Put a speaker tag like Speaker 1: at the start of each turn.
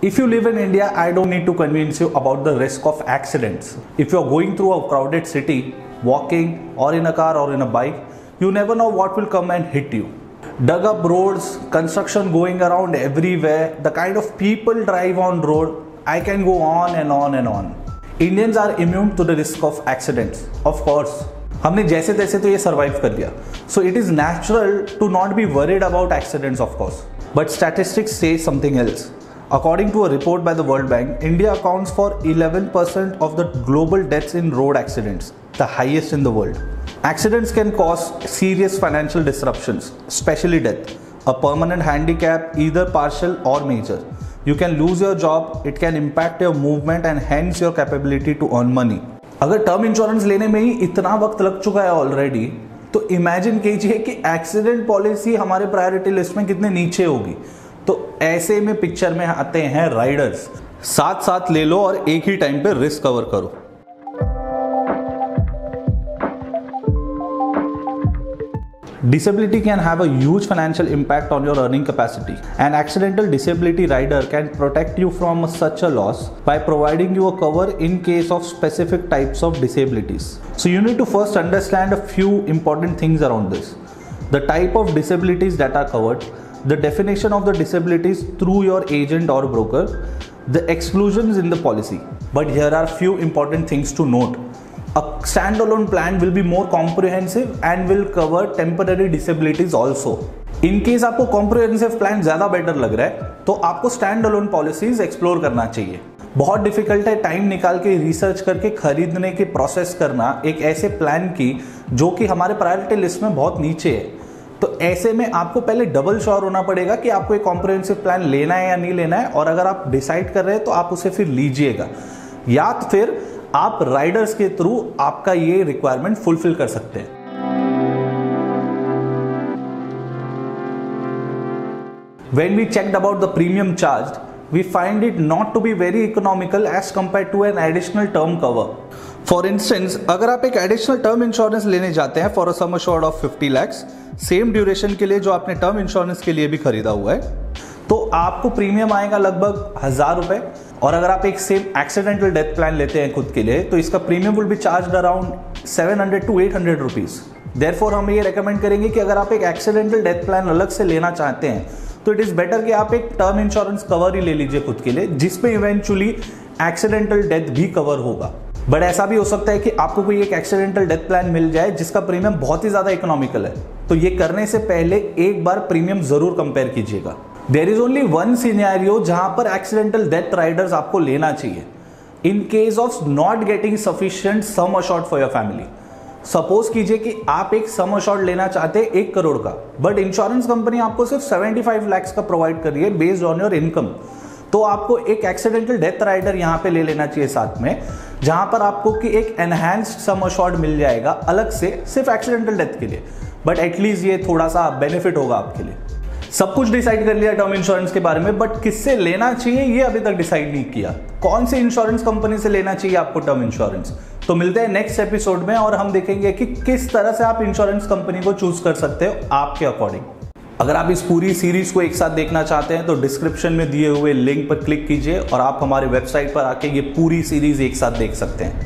Speaker 1: If you live in India, I don't need to convince you about the risk of accidents. If you're going through a crowded city, walking or in a car or in a bike, you never know what will come and hit you. Dug up roads, construction going around everywhere, the kind of people drive on road, I can go on and on and on. Indians are immune to the risk of accidents. Of course, हमने जैसे तैसे तो ये survive कर लिया. So it is natural to not be worried about accidents, of course. But statistics say something else. According to a report by the World Bank, India accounts for 11% of the global deaths in road accidents, the highest in the world. Accidents can cause serious financial disruptions, especially death, a permanent handicap, either partial or major. You can lose your job, it can impact your movement and hence your capability to earn money. अगर term insurance लेने में ही इतना वक्त लग चुका है already, तो imagine कीजिए कि एक्सीडेंट पॉलिसी हमारे प्रायोरिटी लिस्ट में कितने नीचे होगी. तो ऐसे में पिक्चर में आते हैं राइडर्स. साथ साथ ले लो और एक ही टाइम पे रिस्क कवर करो. Disability can have a huge financial impact on your earning capacity. An accidental disability rider can protect you from such a loss by providing you a cover in case of specific types of disabilities. So you need to first understand a few important things around this. The type of disabilities that are covered, the definition of the disabilities through your agent or broker, the exclusions in the policy. But here are few important things to note. A standalone plan will be more comprehensive and will cover temporary disabilities also. In case आपको comprehensive plan ज़्यादा better लग रहा है, तो आपको standalone policies explore करना चाहिए. बहुत डिफिकल्ट है टाइम निकाल के रिसर्च करके खरीदने के प्रोसेस करना एक ऐसे प्लान की जो कि हमारे प्रायोरिटी लिस्ट में बहुत नीचे है. तो ऐसे में आपको पहले डबल श्योर होना पड़ेगा कि आपको एक कॉम्प्रिहेंसिव प्लान लेना है या नहीं लेना है, और अगर आप डिसाइड कर रहे हैं तो आप उसे फिर लीजिएगा, या फिर आप राइडर्स के थ्रू आपका ये रिक्वायरमेंट फुलफिल कर सकते हैं. When we checked about the premium charged, we find it not to be very economical as compared to an additional term cover. For instance, अगर आप एक एडिशनल टर्म इंश्योरेंस लेने जाते हैं for a sum assured of 50 lakhs, same duration के लिए जो आपने टर्म इंश्योरेंस के लिए भी खरीदा हुआ है, तो आपको प्रीमियम आएगा लगभग 1000 रुपए. और अगर आप एक सेम एक्सीडेंटल डेथ प्लान लेते हैं खुद के लिए, तो इसका premium will be charge around 700 to 800 rupees. Therefore हम ये रेकमेंड करेंगे कि अगर आप एक एक्सीडेंटल डेथ प्लान अलग से लेना चाहते हैं, तो इट इज बेटर कि आप एक टर्म इंश्योरेंस कवर ही ले लीजिए खुद के लिए, जिसमें इवेंचुअली एक्सीडेंटल डेथ भी कवर होगा. बट ऐसा भी हो सकता है कि आपको कोई एक एक्सीडेंटल डेथ प्लान मिल जाए जिसका प्रीमियम बहुत ही ज्यादा इकोनॉमिकल है. तो ये करने से पहले एक बार प्रीमियम जरूर कंपेयर कीजिएगा. There is only one scenario जहां पर एक्सीडेंटल डेथ राइडर्स आपको लेना चाहिए, in case of not getting sufficient sum assured for your family. Suppose कीजिए कि आप एक सम अश्योर्ड लेना चाहते हैं 1 करोड़ का, बट इंश्योरेंस कंपनी आपको सिर्फ 75 lakhs का प्रोवाइड कर रही है बेस्ड ऑन योर इनकम. तो आपको एक एक्सीडेंटल डेथ राइडर यहां पे ले लेना चाहिए साथ में, जहां पर आपको कि एक एनहांस्ड सम अश्योर्ड मिल जाएगा अलग से सिर्फ एक्सीडेंटल डेथ के लिए. बट एटलीस्ट ये थोड़ा सा बेनिफिट होगा आपके लिए. सब कुछ डिसाइड कर लिया टर्म इंश्योरेंस के बारे में, बट किससे लेना चाहिए ये अभी तक डिसाइड नहीं किया. कौन सी इंश्योरेंस कंपनी से लेना चाहिए आपको टर्म इंश्योरेंस, तो मिलते हैं नेक्स्ट एपिसोड में और हम देखेंगे कि किस तरह से आप इंश्योरेंस कंपनी को चूज कर सकते हो आपके अकॉर्डिंग. अगर आप इस पूरी सीरीज को एक साथ देखना चाहते हैं तो डिस्क्रिप्शन में दिए हुए लिंक पर क्लिक कीजिए और आप हमारे वेबसाइट पर आके ये पूरी सीरीज एक साथ देख सकते हैं.